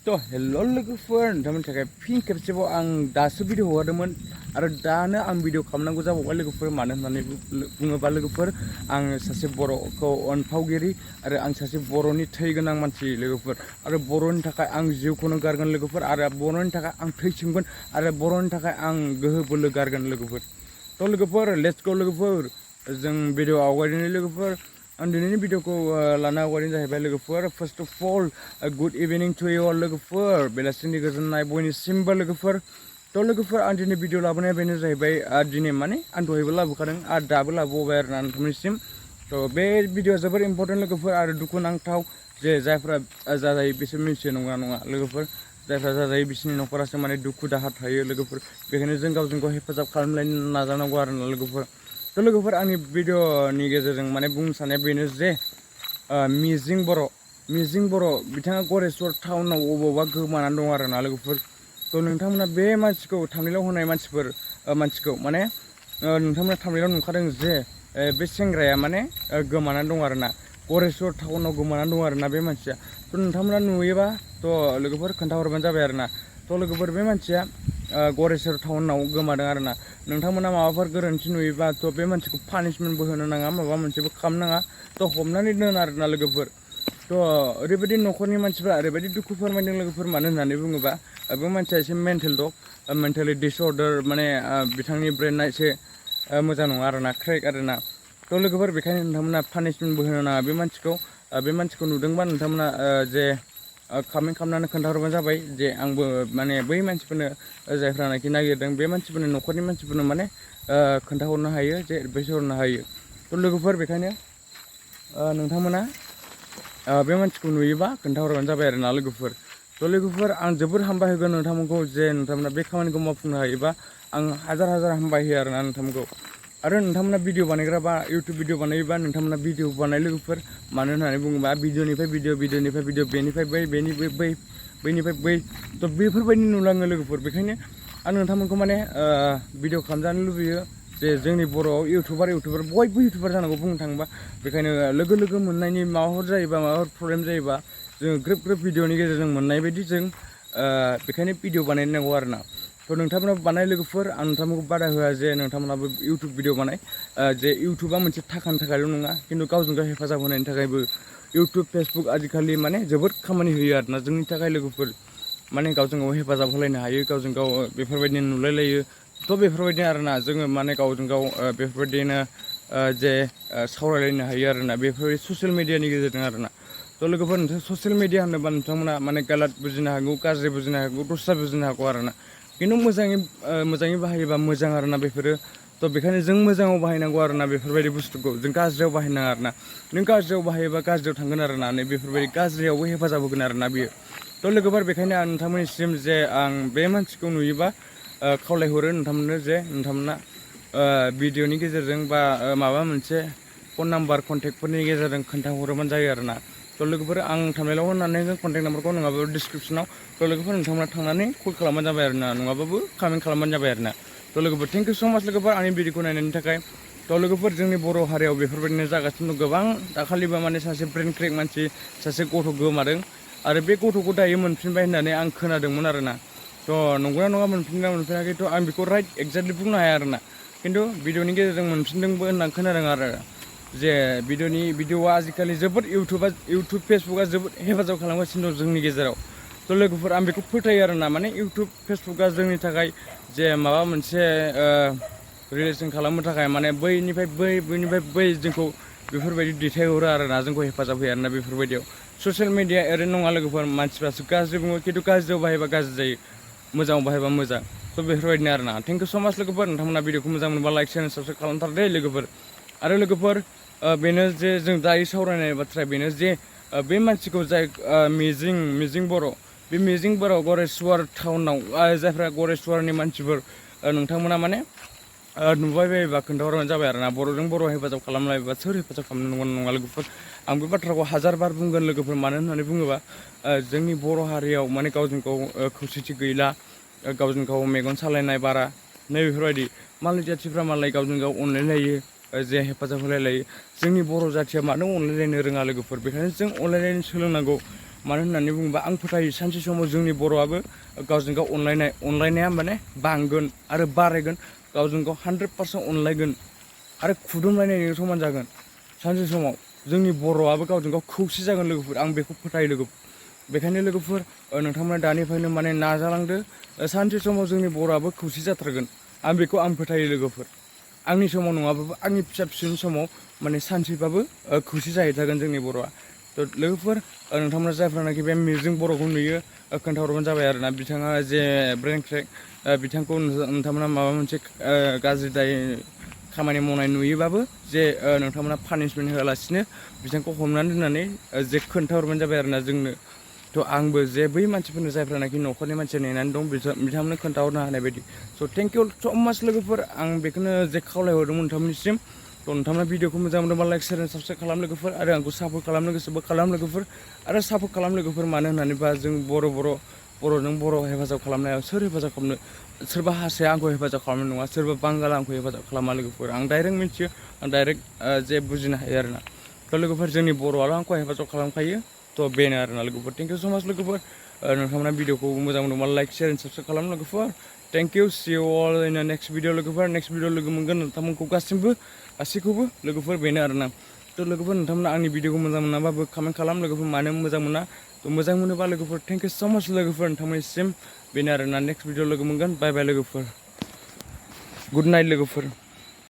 तो हेलो लोगोफोर नोंथांमोननि थाखाय फिन खेबसेबाव आं दासो भिडिअ हगारदोंमोन आरो दानो आं भिडिअ खालामनांगौ जाबावबाय लोगोफोर मानो होननानै बुङोबा लोगोफोर आं सासे बर'खौ अनफावगिरि आरो आं सासे बर'नि थै गोनां मानसि लोगोफोर आरो बर'नि थाखाय आं जिउखौनो गारगोन लोगोफोर आरो बर'नि थाखाय आं थैसिगोन आरो बर'नि थाखाय आं गोहो बोलो गारगोन लोगोफोर तो लोगोफोर लेट्स गो लोगोफोर जों भिडिअ आवगायनायनि लोगोफोर आं दिनैनि भिडिअखौ लाना आवगायनाय जाहैबाय लोगोफोर first of all good evening to you all लोगोफोर बेलासिनि गोजोननाय बयनिसिमबो लोगोफोर तो लोगोफोर आं दिनै भिडिअ लाबोनाया बेनो जाहैबाय दिनै माने आं दहायबो लाबोखादों आरो दाबो लाबोबाय आरोना नोंथांमोननिसिम तो बे भिडिअआ जोबोर इम्पर्टेन्ट लोगोफोर आरो दुखुनांथाव जे जायफ्रा जाजायो बिसोर मिथियो नङा लोगोफोर जायफ्रा जाजायो बिसोरनि न'खरासो माने दुखु दाहा थायो लोगोफोर बेखायनो जों गावजों गाव हेफाजाब खालामलायनो नाजानांगौ आरोना लोगोफोर तो लोगोफोर आंनि भिडिअनि गेजेरजों माने बुंनो साननाया बेनो जे मिजिं बर' बिथाङा गरेसर टाउनाव अबावबा गोमानानै दं आरोना लोगोफोर तो नोंथांमोना बे मानसिखौ थामनेलाव होनाय मानसिखौ माने नोंथांमोना थामनेलाव नुखादों जे बे सेंग्राया माने गोमानानै दं आरोना गरेसर टाउनाव गोमानानै दं आरोना बे मानसिया तो नोंथांमोना नुयोबा तो लोगोफोर खोन्थाहरबानो जाबाय आरोना तो लोगोफोर बे मानसिया गरेसर टाउनाव गोमादों आरोना नोंथांमोना माबाफोर गोरोन्थि नुयोबा तो बे मानसिखौ पानिशमेन्टबो होनो नाङा माबा मोनसेबो खालामनाङा तो हमनानै दोन आरोना लोगोफोर तो ओरैबायदि न'खरनि मानसिफ्रा ओरैबायदि दुखु फोरमायदों लोगोफोर मानो होननानै बुङोबा बे मानसिया एसे मेन्टेल दं मेन्टेलि डिसअर्डार माने बिथांनि ब्रेना एसे मोजां नङा आरोना क्रेक आरोना तो लोगोफोर बेखायनो नोंथांमोना पानिशमेन्टबो होनो नाङा बे मानसिखौ नुदोंबा नोंथांमोना जे कमेन्ट खालामनानै खोन्थाहरबानो जाबाय जे आंबो माने बै मानसिफोरनो जायफ्रानाखि नागिरदों बे मानसिफोरनो न'खरनि मानसिफोरनो माने खोन्थाहरनो हायो जे एडभाइस हरनो हायो तो लोगोफोर बेखायनो नोंथांमोना बे मानसिखौ नुयोबा खोन्थाहरबानो जाबाय आरोना लोगोफोर तो लोगोफोर आं जोबोर हामबाय होगोन नोंथांमोनखौ जे नोंथांमोना बे खामानिखौ मावफुंनो हायोबा आं हाजार हामबाय होयो आरोना नोंथांमोनखौ आरो नोंथांमोना भिडिअ बानायग्रा बा इउटुब भिडिअ बानायोबा नोंथांमोना भिडिअ बानाय लोगोफोर मानो होननानै बुङोबा भिडिअनिफ्राय भिडिअ बेनिफ्राय बै तो बेफोरबायदि नुलाङो लोगोफोर बेखायनो आं नोंथांमोनखौ माने भिडिअ खालामजानो लुबैयो जे जोंनि बर'आव इउटुबार बयबो इउटुबार जानांगौ बुंनो थाङोबा बेखायनो लोगो मोननायनि माबाफोर जायोबा माबाफोर प्रब्लेम जायोबा जोङो ग्रोब भिडिअनि गेजेरजों मोननाय बायदि जों बेखायनो भिडिअ बानायनांगौ आरोना तो नोंथांमोनाबो बानाय लोगोफोर आं नोंथांमोनखौ बादा होआ जे नोंथांमोनाबो इउटुब भिडिअ बानाय जे इउटुबा मोनसे थाखानि थाखायल' नङा खिन्थु गावजों गाव हेफाजाब होनायनि थाखायबो इउटुब फेसबुक आजिखालि माने जोबोद खामानि होयो आरोना जोंनि थाखाय लोगोफोर माने गावजों गाव हेफाजाब होलायनो हायो गावजों गाव बेफोरबायदिनो नुलायलायो तो बेफोरबायदिनो आरोना जोङो माने गावजों गाव बेफोरबायदिनो जे सावरायलायनो हायो आरोना बेफोरबायदि ससियेल मिडियानि गेजेरजों आरोना तो लोगोफोर नोंथां ससियेल मिडिया होनोबा नोंथांमोना माने गालात बुजिनो हागौ गाज्रि बुजिनो हागौ दस्रा बुजिनो हागौ आरोना खिन्थु मोजाङै बाहायोबा मोजां आरोना बेफोरो तो बेखायनो जों मोजाङाव बाहायनांगौ आरोना बेफोरबायदि बुस्थुखौ जों गाज्रियाव बाहायनाङा आरोना नों गाज्रियाव बाहायोबा गाज्रियाव थांगोन आरोना बेफोरबायदि गाज्रियावबो हेफाजाब होगोन आरोना बियो तो लोगोफोर बेखायनो आं नोंथांमोननिसिम जे आं बे मानसिखौ नुयोबा खावलायहरो नोंथांमोननो जे नोंथांमोना भिडिअनि गेजेरजों बा माबा मोनसे फन नाम्बार कन्टेक्टफोरनि गेजेरजों खोन्थाहरोबानो जायो आरोना तो लोगोफोर आं थामनेलाव होनानै कन्टेक्ट नाम्बारखौ नङाबाबो डिसक्रिपसनाव तो लोगोफोर नोंथांमोना थांनानै कल खालामबानो जाबाय आरोना नङाबाबो कमेन्ट खालामबानो जाबाय आरोना तो लोगोफोर थेंक इउ स' माच लोगोफोर आंनि भिडिअखौ नायनायनि थाखाय तो लोगोफोर जोंनि बर' हारियाव बेफोरबायदिनो जागासिनो दं गोबां दाखालिबो माने सासे ब्रेन क्रेक मानसि सासे गथ' गोमादों आरो बे गथ'खौ दायो मोनफिनबाय होननानै आं खोनादोंमोन आरोना तो नंगौना नङा मोनफिनाखै तो आं बेखौ राइट एक्जेक्टलि बुंनो हाया आरोना खिन्थु भिडिअनि गेजेरजों मोनफिनदोंबो होननानै खोनादों आरो जे भिडिअआ आजिखालि जोबोद इउटुब फेसबुकआ जोबोद हेफाजाब खालामगासिनो दं जोंनि गेजेराव तो लोगोफोर आं बेखौ फोथायो आरोना माने इउटुब फेसबुकआ जोंनि थाखाय जे माबा मोनसे रिलेसन खालामनो थाखाय माने बैनिफ्राय बै जोंखौ बेफोरबायदि दैथायहरो आरोना जोंखौ हेफाजाब होयो आरोना बेफोरबायदियाव ससियेल मिडिया ओरैनो नङा लोगोफोर मानसिफ्रासो गाज्रि बुङो खिन्थु गाज्रियाव बाहायबा गाज्रि जायो मोजाङाव बाहायबा मोजां तो बेफोरबायदिनो आरोना थेंक इउ स' माच लोगोफोर नोंथांमोना भिडिअखौ मोजां मोनबा लाइक शेयार साबस्क्राइब खालामथार दे लोगोफोर आरो लोगोफोर बेनो जे जों दायो सावरायनाय बाथ्राया बेनो जे बे मानसिखौ जाय मिजिं बर' बे मिजिं बर' गरेसर टाउनाव जायफ्रा गरेसरनि मानसिफोर नोंथांमोना माने नुबाय बायोबा खोन्थाहरबानो जाबाय आरोना बर'जों बर' हेफाजाब खालामलायोबा सोर हेफाजाब खालामनो नङा लोगोफोर आं बे बाथ्राखौ हाजार बार बुंगोन लोगोफोर मानो होननानै बुङोबा जोंनि बर' हारियाव माने गावजों गाव खौसेथि गैला गावजों गाव मेगन सालायनाय बारा नै बेफोरबायदि मालाय जाथिफ्रा मालाय गावजों गाव अनलायलायो जे हेफाजाब होलायलायो जोंनि बर' जाथिया मानो अनलायलायनो रोङा लोगोफोर बेखायनो जों अनलायलायनो सोलोंनांगौ मानो होननानै बुङोबा आं फोथायो सानसे समाव जोंनि बर'आबो गावजों गाव अनलायनाया माने बांगोन आरो बारायगोन गावजों गाव 100% अनलायगोन आरो खुदुमलायनायनि समान जागोन सानसे समाव जोंनि बर'आबो गावजों गाव खौसे जागोन लोगोफोर आं बेखौ फोथायो लोगो बेखायनो लोगोफोर नोंथांमोना दानिफ्रायनो माने नाजालांदो सानसे समाव जोंनि बर'आबो खौसे जाथारगोन आं फोथायो लोगोफोर आंनि समाव नङाबाबो आंनि फिसा फिसौनि समाव माने सानसेबाबो खौसे जाहैथारगोन जोंनि बर'आ थ' लोगोफोर नोंथांमोना जायफ्रानाखि बे मिजिं बर'खौ नुयो खोन्थाहरबानो जाबाय आरोना बिथाङा जे ब्रेन क्रेक बिथांखौ नोंथांमोना माबा मोनसे गाज्रि दाय खामानि मावनाय नुयोबाबो जे नोंथांमोना पानिशमेन्ट होआलासिनो बिथांखौ हमनानै दोननानै जे खोन्थाहरबानो जाबाय आरोना जोंनो थ' आंबो जे बै मानसिफोरनो जायफ्रानाखि न'खरनि मानसिया नेनानै दं बिथांमोननो खोन्थाहरनो हानाय बायदि स' थेंक इउ स' माच लोगोफोर आं बेखौनो जे खावलायहरदोंमोन नोंथांमोननिसिम थ' नोंथांमोना भिडिअखौ मोजां मोनोबा लाइक शेयार साबसक्राइब खालाम लोगोफोर आरो आंखौ सापर्ट खालामनो गोसोबा खालाम लोगोफोर आरो सापर्ट खालाम लोगोफोर मानो होननानैबा जों बर'जों बर' हेफाजाब खालामनायाव सोर हेफाजाब खालामनो सोरबा हारसाया आंखौ हेफाजाब खालामनाय नङा सोरबा बांगाला आंखौ हेफाजाब खालामा लोगोफोर आं डाइरेक्ट मिन्थियो आं डाइरेक्ट जे बुजिनो हायो आरोना थ' लोगोफोर जोंनि बर'आल' आंखौ हेफाजाब खालामखायो थ' बेनो आरोना लोगोफोर थेंक इउ स' माच लोगोफोर नोंथांमोना भिडिअखौ मोजां मोनोबा लाइक शेयार साबसक्राइब खालाम लोगोफोर thank you see you all in next video लोगोफोर नेक्स्ट भिडिअ लोगो मोनगोन नोंथांमोनखौ गासैखौबो लोगोफोर बेनो आरोना थ' लोगोफोर नोंथांमोना आंनि भिडिअखौ मोजां मोनाबाबो कमेन्ट खालाम लोगोफोर मानो मोजां मोना थ' मोजां मोनोबा लोगोफोर थेंक इउ स' माच लोगोफोर नोंथांमोननिसिम बेनो आरोना नेक्स्ट भिडिअ लोगो मोनगोन बाय बाय लोगोफोर गुड नाइट लोगोफोर